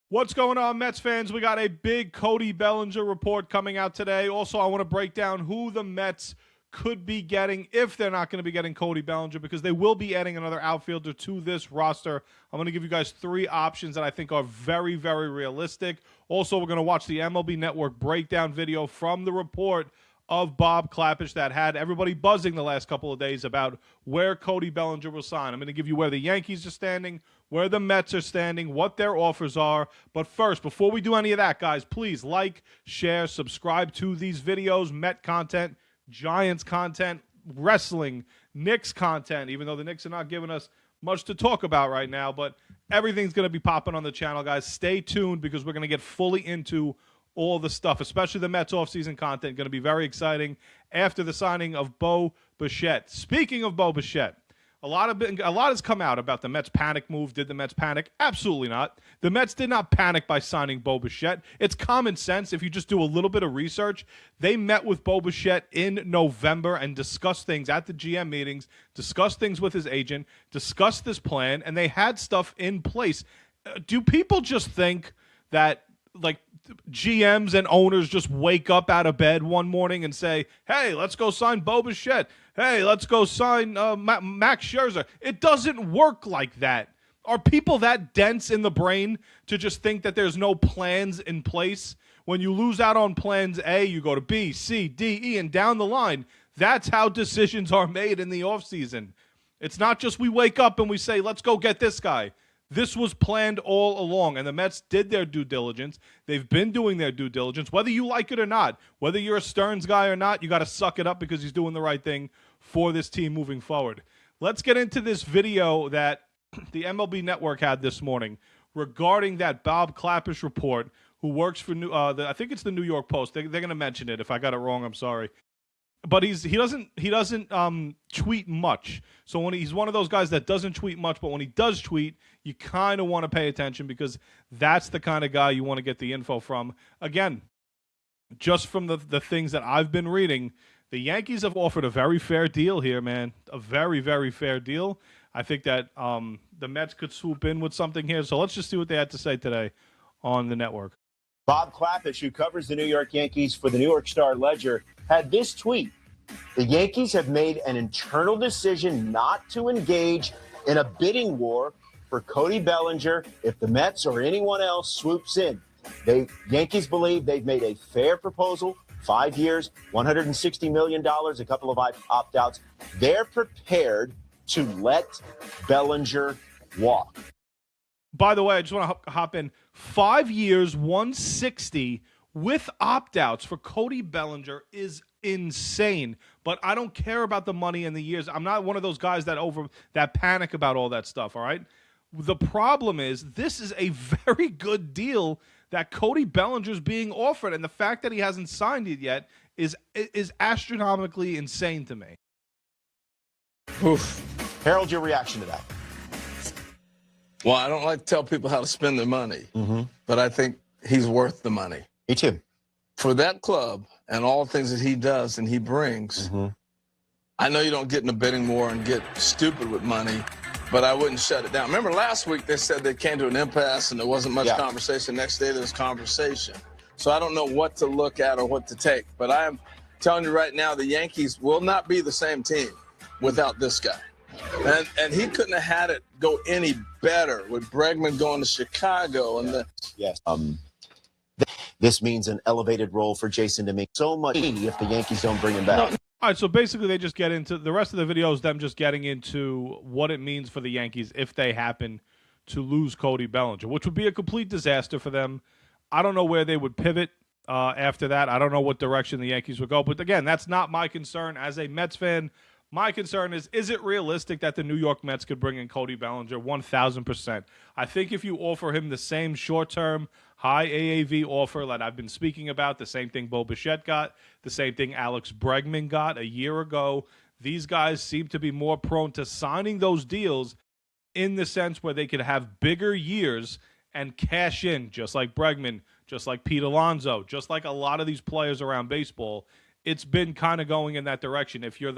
What's going on, Mets fans? We got a big Cody Bellinger report coming out today. Also, I want to break down who the Mets could be getting if they're not going to be getting Cody Bellinger, because they will be adding another outfielder to this roster. I'm going to give you guys three options that I think are very, very realistic. Also, we're going to watch the MLB Network breakdown video from the report of Bob Klapisch that had everybody buzzing the last couple of days about where Cody Bellinger will sign. I'm going to give you where the Yankees are standing, where the Mets are standing, what their offers are. But first, before we do any of that, guys, please like, share, subscribe to these videos, Met content, Giants content, wrestling, Knicks content, even though the Knicks are not giving us much to talk about right now. But everything's going to be popping on the channel, guys. Stay tuned because we're going to get fully into all the stuff, especially the Mets offseason content. Going to be very exciting after the signing of Bo Bichette. Speaking of Bo Bichette, a lot has come out about the Mets panic move. Did the Mets panic? Absolutely not. The Mets did not panic by signing Bo Bichette. It's common sense if you just do a little bit of research. They met with Bo Bichette in November and discussed things at the GM meetings, discussed things with his agent, discussed this plan, and they had stuff in place. Do people just think that, like, GMs and owners just wake up out of bed one morning and say, hey, let's go sign Bo Bichette. Hey, let's go sign Max Scherzer? It doesn't work like that. Are people that dense in the brain to just think that there's no plans in place? When you lose out on plans A, you go to B, C, D, E, and down the line. That's how decisions are made in the offseason. It's not just we wake up and we say, let's go get this guy. This was planned all along, and the Mets did their due diligence. They've been doing their due diligence, whether you like it or not. Whether you're a Stearns guy or not, you got to suck it up because he's doing the right thing for this team moving forward. Let's get into this video that the MLB Network had this morning regarding that Bob Klapisch report, who works for I think it's the New York Post. They're going to mention it. If I got it wrong, I'm sorry. But he doesn't tweet much. So when he's one of those guys that doesn't tweet much, but when he does tweet, you kind of want to pay attention because that's the kind of guy you want to get the info from. Again, just from the things that I've been reading, the Yankees have offered a very fair deal here, man. A very, very fair deal. I think that the Mets could swoop in with something here. So let's just see what they had to say today on the network. Bob Klapisch, who covers the New York Yankees for the New York Star-Ledger, had this tweet. The Yankees have made an internal decision not to engage in a bidding war for Cody Bellinger if the Mets or anyone else swoops in. Yankees believe they've made a fair proposal, 5 years, $160 million, a couple of opt-outs. They're prepared to let Bellinger walk. By the way, I just want to hop in. 5 years, 160 with opt-outs for Cody Bellinger is insane. But I don't care about the money and the years. I'm not one of those guys that panic about all that stuff, all right? The problem is this is a very good deal that Cody Bellinger is being offered, and the fact that he hasn't signed it yet is astronomically insane to me. Oof. Harold, your reaction to that? Well, I don't like to tell people how to spend their money, but I think he's worth the money. Me too. For that club and all the things that he does and he brings, I know you don't get in a bidding war and get stupid with money, but I wouldn't shut it down. Remember last week they said they came to an impasse and there wasn't much conversation. Next day there was conversation. So I don't know what to look at or what to take, but I am telling you right now the Yankees will not be the same team without this guy. And he couldn't have had it go any better with Bregman going to Chicago and this means an elevated role for Jason to make so much if the Yankees don't bring him back. All right, so basically they just get into the rest of the video is them just getting into what it means for the Yankees if they happen to lose Cody Bellinger, which would be a complete disaster for them. I don't know where they would pivot after that. I don't know what direction the Yankees would go. But again, that's not my concern as a Mets fan. My concern is it realistic that the New York Mets could bring in Cody Bellinger? 1,000%. I think if you offer him the same short-term, high AAV offer that I've been speaking about, the same thing Bo Bichette got, the same thing Alex Bregman got a year ago, these guys seem to be more prone to signing those deals in the sense where they could have bigger years and cash in, just like Bregman, just like Pete Alonso, just like a lot of these players around baseball. It's been kind of going in that direction. If you're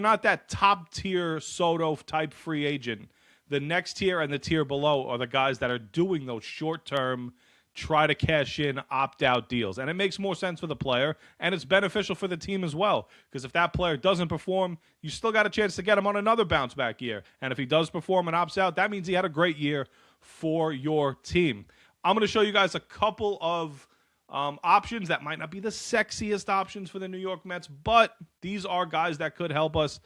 not that top-tier Soto-type free agent, The next tier and the tier below are the guys that are doing those short-term, try to cash in, opt-out deals. And it makes more sense for the player, and it's beneficial for the team as well. Because if that player doesn't perform, you still got a chance to get him on another bounce-back year. And if he does perform and opts out, that means he had a great year for your team. I'm going to show you guys a couple of options that might not be the sexiest options for the New York Mets, but these are guys that could help us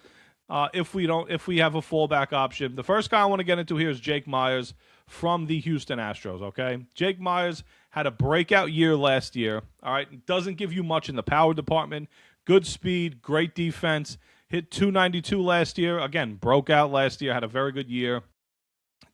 if we have a fallback option. The first guy I want to get into here is Jake Myers from the Houston Astros, okay? Jake Myers had a breakout year last year, all right? Doesn't give you much in the power department. Good speed, great defense. Hit 292 last year. Again, broke out last year, had a very good year.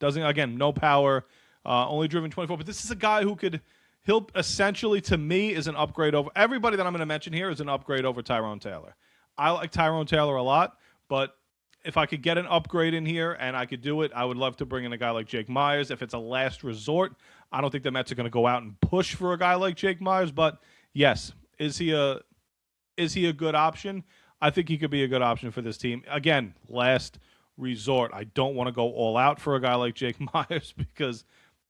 No power, only driven 24. But this is a guy he'll essentially, to me, is an upgrade over. Everybody that I'm going to mention here is an upgrade over Tyrone Taylor. I like Tyrone Taylor a lot, but if I could get an upgrade in here and I could do it, I would love to bring in a guy like Jake Myers. If it's a last resort, I don't think the Mets are going to go out and push for a guy like Jake Myers. But yes, is he a good option? I think he could be a good option for this team. Again, last resort. I don't want to go all out for a guy like Jake Myers because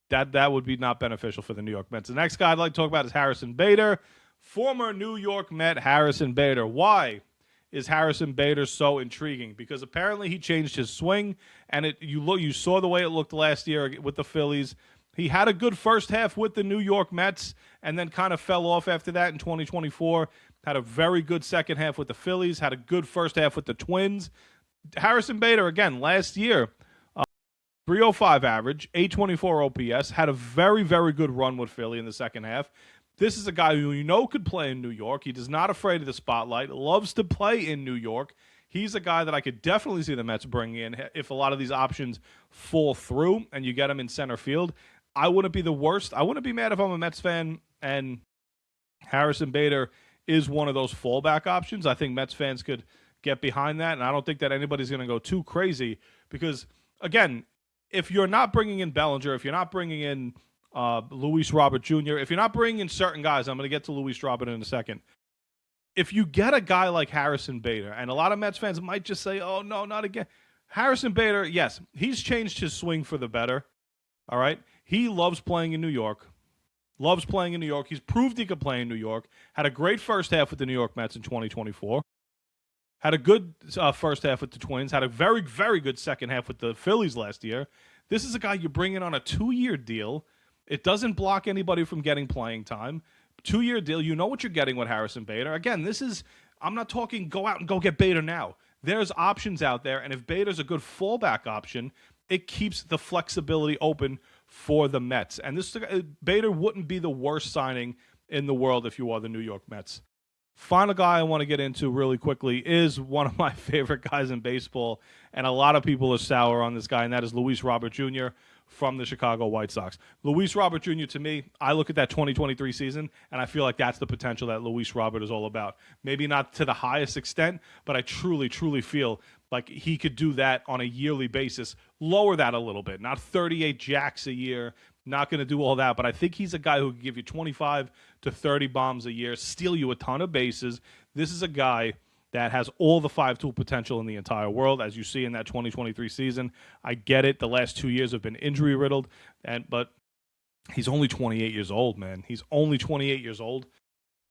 that would be not beneficial for the New York Mets. The next guy I'd like to talk about is Harrison Bader, former New York Met Harrison Bader. Why is Harrison Bader so intriguing? Because apparently he changed his swing, and you saw the way it looked last year with the Phillies. He had a good first half with the New York Mets and then kind of fell off after that in 2024. Had a very good second half with the Phillies, had a good first half with the Twins. Harrison Bader, again, last year, 305 average, 824 OPS, had a very, very good run with Philly in the second half. This is a guy who could play in New York. He is not afraid of the spotlight, loves to play in New York. He's a guy that I could definitely see the Mets bring in if a lot of these options fall through and you get him in center field. I wouldn't be the worst. I wouldn't be mad if I'm a Mets fan and Harrison Bader is one of those fallback options. I think Mets fans could get behind that, and I don't think that anybody's going to go too crazy because, again, if you're not bringing in Bellinger, if you're not bringing in Luis Robert Jr., if you're not bringing in certain guys, I'm going to get to Luis Robert in a second. If you get a guy like Harrison Bader, and a lot of Mets fans might just say, oh, no, not again. Harrison Bader, yes, he's changed his swing for the better, all right? He loves playing in New York. He's proved he could play in New York. Had a great first half with the New York Mets in 2024. Had a good first half with the Twins. Had a very, very good second half with the Phillies last year. This is a guy you bring in on a 2-year deal. It doesn't block anybody from getting playing time. 2-year deal. You know what you're getting with Harrison Bader. Again, I'm not talking go out and go get Bader now. There's options out there, and if Bader's a good fallback option, it keeps the flexibility open for the Mets. And Bader wouldn't be the worst signing in the world if you are the New York Mets. Final guy I want to get into really quickly is one of my favorite guys in baseball, and a lot of people are sour on this guy, and that is Luis Robert Jr. from the Chicago White Sox. Luis Robert Jr., to me, I look at that 2023 season, and I feel like that's the potential that Luis Robert is all about. Maybe not to the highest extent, but I truly, truly feel like he could do that on a yearly basis. Lower that a little bit, not 38 jacks a year, not going to do all that, but I think he's a guy who can give you 25 to 30 bombs a year, steal you a ton of bases. This is a guy that has all the 5-tool potential in the entire world, as you see in that 2023 season. I get it. The last 2 years have been injury-riddled, but he's only 28 years old, man. He's only 28 years old.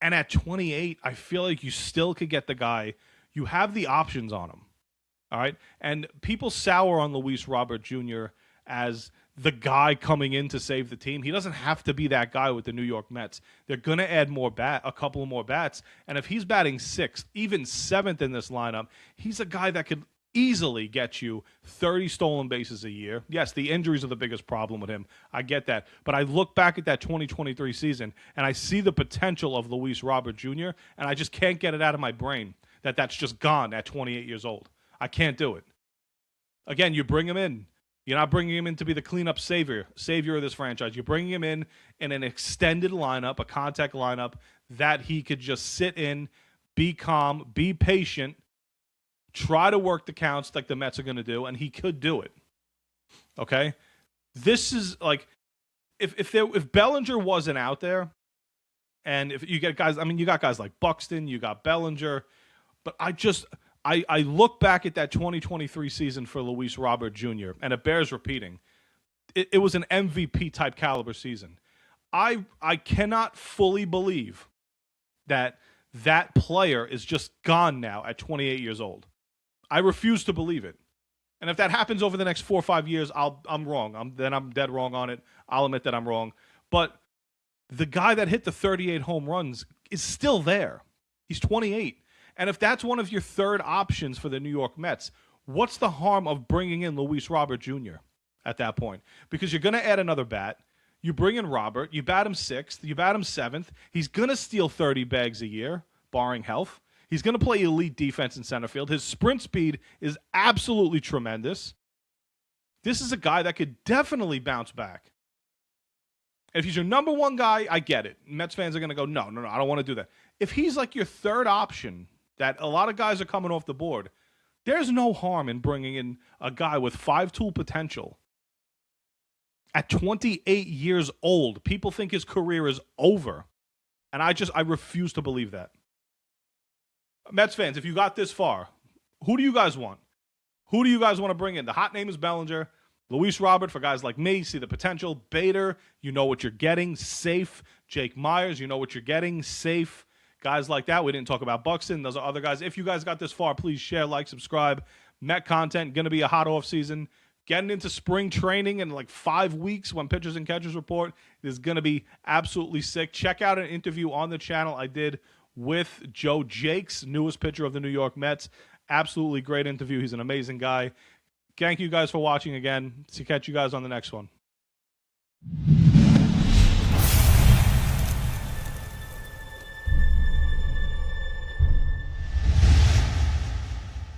And at 28, I feel like you still could get the guy. You have the options on him, all right? And people sour on Luis Robert Jr. as the guy coming in to save the team. He doesn't have to be that guy with the New York Mets. They're going to add a couple of more bats. And if he's batting 6th, even 7th in this lineup, he's a guy that could easily get you 30 stolen bases a year. Yes, the injuries are the biggest problem with him. I get that. But I look back at that 2023 season, and I see the potential of Luis Robert Jr., and I just can't get it out of my brain that that's just gone at 28 years old. I can't do it. Again, you bring him in. You're not bringing him in to be the cleanup savior of this franchise. You're bringing him in an extended lineup, a contact lineup, that he could just sit in, be calm, be patient, try to work the counts like the Mets are going to do, and he could do it. Okay? This is like, if Bellinger wasn't out there, and if you get guys, I mean, you got guys like Buxton, you got Bellinger, but I look back at that 2023 season for Luis Robert Jr., and it bears repeating. It was an MVP-type caliber season. I cannot fully believe that player is just gone now at 28 years old. I refuse to believe it. And if that happens over the next 4 or 5 years, I'm wrong. I'm dead wrong on it. I'll admit that I'm wrong. But the guy that hit the 38 home runs is still there. He's 28. And if that's one of your third options for the New York Mets, what's the harm of bringing in Luis Robert Jr. at that point? Because you're going to add another bat. You bring in Robert. You bat him 6th. You bat him 7th. He's going to steal 30 bags a year, barring health. He's going to play elite defense in center field. His sprint speed is absolutely tremendous. This is a guy that could definitely bounce back. If he's your number one guy, I get it. Mets fans are going to go, no, I don't want to do that. If he's like your third option, that a lot of guys are coming off the board, there's no harm in bringing in a guy with 5-tool potential. At 28 years old, people think his career is over. And I refuse to believe that. Mets fans, if you got this far, who do you guys want? Who do you guys want to bring in? The hot name is Bellinger. Luis Robert, for guys like me, see the potential. Bader, you know what you're getting, safe. Jake Myers, you know what you're getting, safe. Guys like that. We didn't talk about Buxton. Those are other guys. If you guys got this far, please share, like, subscribe. Met content, going to be a hot off season. Getting into spring training in like 5 weeks when pitchers and catchers report is going to be absolutely sick. Check out an interview on the channel I did with Joe Jakes, newest pitcher of the New York Mets. Absolutely great interview. He's an amazing guy. Thank you guys for watching again. See, catch you guys on the next one.